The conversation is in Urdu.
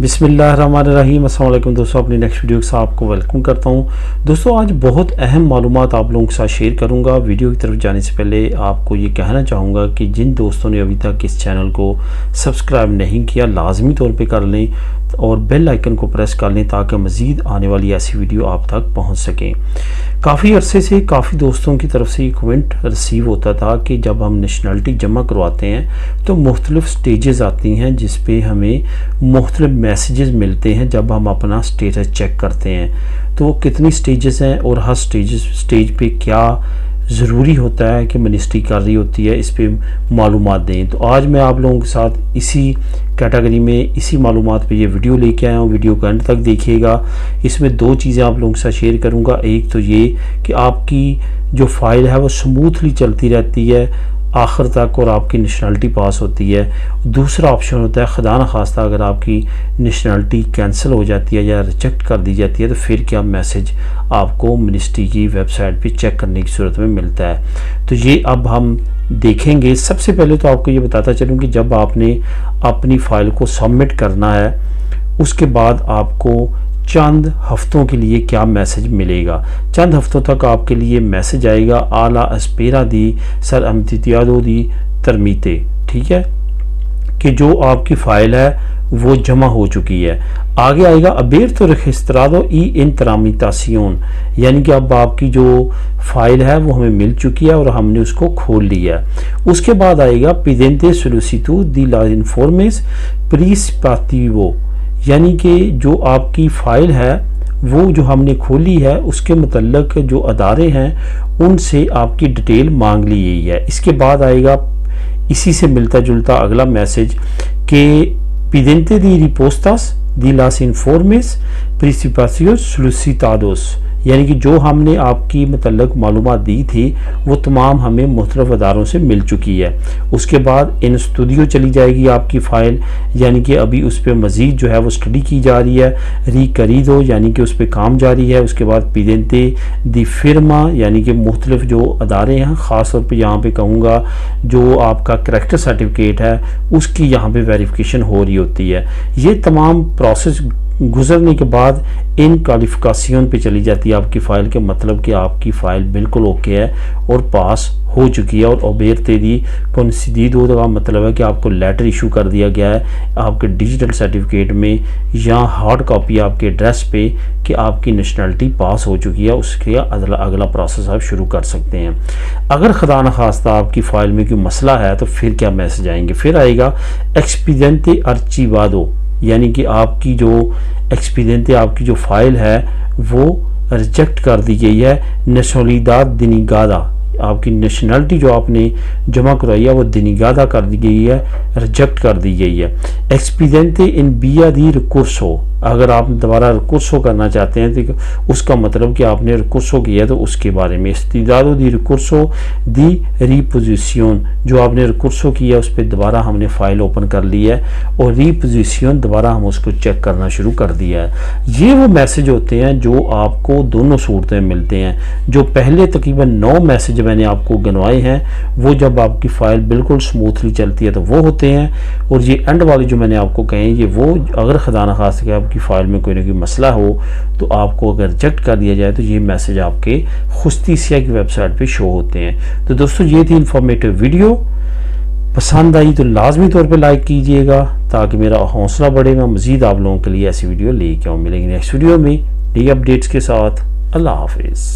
بسم اللہ الرحمن الرحیم۔ السلام علیکم دوستوں، اپنی نیکسٹ ویڈیو کے ساتھ آپ کو ویلکم کرتا ہوں۔ دوستوں آج بہت اہم معلومات آپ لوگوں کے ساتھ شیئر کروں گا۔ ویڈیو کی طرف جانے سے پہلے آپ کو یہ کہنا چاہوں گا کہ جن دوستوں نے ابھی تک اس چینل کو سبسکرائب نہیں کیا لازمی طور پہ کر لیں اور بیل آئیکن کو پریس کر لیں تاکہ مزید آنے والی ایسی ویڈیو آپ تک پہنچ سکیں۔ کافی عرصے سے کافی دوستوں کی طرف سے یہ کومنٹ ریسیو ہوتا تھا کہ جب ہم نیشنلٹی جمع کرواتے ہیں تو مختلف سٹیجز آتی ہیں جس پہ ہمیں مختلف میسیجز ملتے ہیں جب ہم اپنا سٹیٹس چیک کرتے ہیں۔ تو وہ کتنی سٹیجز ہیں اور ہر سٹیج پہ کیا ضروری ہوتا ہے کہ منسٹری کر رہی ہوتی ہے، اس پہ معلومات دیں۔ تو آج میں آپ لوگوں کے ساتھ اسی کیٹیگری میں اسی معلومات پہ یہ ویڈیو لے کے آیا ہوں۔ ویڈیو کو اینڈ تک دیکھیے گا۔ اس میں دو چیزیں آپ لوگوں کے ساتھ شیئر کروں گا۔ ایک تو یہ کہ آپ کی جو فائل ہے وہ سموتھلی چلتی رہتی ہے آخر تک اور آپ کی نیشنلٹی پاس ہوتی ہے۔ دوسرا آپشن ہوتا ہے خدا نخواستہ اگر آپ کی نیشنلٹی کینسل ہو جاتی ہے یا ریجیکٹ کر دی جاتی ہے تو پھر کیا میسیج آپ کو منسٹری کی ویب سائٹ پہ چیک کرنے کی صورت میں ملتا ہے۔ تو یہ اب ہم دیکھیں گے۔ سب سے پہلے تو آپ کو یہ بتاتا چلوں کہ جب آپ نے اپنی فائل کو سبمٹ کرنا ہے اس کے بعد آپ کو چند ہفتوں کے لیے کیا میسیج ملے گا۔ چند ہفتوں تک آپ کے لیے میسیج آئے گا اعلیٰ اسپیرا دی سر امتیادو دی ترمیتے، ٹھیک ہے، کہ جو آپ کی فائل ہے وہ جمع ہو چکی ہے۔ آگے آئے گا ابیرتو رجسٹرادو ای انترامیتاسیون، یعنی کہ اب آپ کی جو فائل ہے وہ ہمیں مل چکی ہے اور ہم نے اس کو کھول لیا ہے۔ اس کے بعد آئے گا پیدنتے سولوسیٹود دی لا انفورمیس پرنسپاتیو، یعنی کہ جو آپ کی فائل ہے وہ جو ہم نے کھولی ہے اس کے متعلق جو ادارے ہیں ان سے آپ کی ڈیٹیل مانگ لی گئی ہے۔ اس کے بعد آئے گا اسی سے ملتا جلتا اگلا میسیج کہ پیدنتے دی ریپوستاس دی لاس انفورمیس پرنسپاسیوس سولوسیٹادوس، یعنی کہ جو ہم نے آپ کی متعلق معلومات دی تھی وہ تمام ہمیں مختلف اداروں سے مل چکی ہے۔ اس کے بعد ان اسٹوڈیو چلی جائے گی آپ کی فائل، یعنی کہ ابھی اس پہ مزید جو ہے وہ اسٹڈی کی جا رہی ہے۔ ری کریدو، یعنی کہ اس پہ کام جاری ہے۔ اس کے بعد پیدنتے دی فرما، یعنی کہ مختلف جو ادارے ہیں، خاص طور پہ یہاں پہ کہوں گا جو آپ کا کریکٹر سرٹیفکیٹ ہے اس کی یہاں پہ ویریفیکیشن ہو رہی ہوتی ہے۔ یہ تمام پروسیس گزرنے کے بعد ان کوالیفیکیشن پہ چلی جاتی ہے آپ کی فائل کے، مطلب کہ آپ کی فائل بالکل اوکے ہے اور پاس ہو چکی ہے۔ اور اوبیرتے دی کنسیڈیڈو کا مطلب ہے کہ آپ کو لیٹر ایشو کر دیا گیا ہے آپ کے ڈیجیٹل سرٹیفکیٹ میں یا ہارڈ کاپی آپ کے ایڈریس پہ کہ آپ کی نیشنلٹی پاس ہو چکی ہے۔ اس کے اگلا پروسیس آپ شروع کر سکتے ہیں۔ اگر خدا نخواستہ آپ کی فائل میں کوئی مسئلہ ہے تو پھر کیا میسیج آئیں گے؟ پھر آئے گا ایکسپیڈینتے ارچیوادو، یعنی کہ آپ کی جو ایکسپیڈینتے آپ کی جو فائل ہے وہ ریجیکٹ کر دی گئی ہے۔ نیشنلidad denegada، آپ کی نیشنلٹی جو آپ نے جمع کرائی ہے وہ denegada کر دی گئی ہے، ریجیکٹ کر دی گئی ہے۔ ایکسپیڈینتے ان vía di recurso، اگر آپ دوبارہ ریکورسو کرنا چاہتے ہیں تو اس کا مطلب کہ آپ نے ریکورسو کیا تو اس کے بارے میں استدادو دی ریکورسو دی ریپوزیشن، جو آپ نے ریکورسو کیا اس پہ دوبارہ ہم نے فائل اوپن کر لی ہے اور ریپوزیشن دوبارہ ہم اس کو چیک کرنا شروع کر دیا ہے۔ یہ وہ میسیج ہوتے ہیں جو آپ کو دونوں صورتیں ملتے ہیں۔ جو پہلے تقریباً 9 میسیج میں نے آپ کو گنوائے ہیں وہ جب آپ کی فائل بالکل سموتھلی چلتی ہے تو وہ ہوتے ہیں، اور یہ اینڈ والے جو میں نے آپ کو کہے ہیں یہ وہ اگر خدا نخواستہ کہ آپ کی فائل میں کوئی نہ کوئی مسئلہ ہو تو آپ کو اگر ریجیکٹ کر دیا جائے تو یہ میسیج آپ کے خصوصیہ کی ویب سائٹ پہ شو ہوتے ہیں۔ تو دوستو یہ تھی انفارمیٹیو ویڈیو، پسند آئی تو لازمی طور پہ لائک کیجئے گا تاکہ میرا حوصلہ بڑھے گا، مزید آپ لوگوں کے لیے ایسی ویڈیو لے کے آؤں۔ ملیں گے نیکسٹ ویڈیو میں نئی اپڈیٹس کے ساتھ۔ اللہ حافظ۔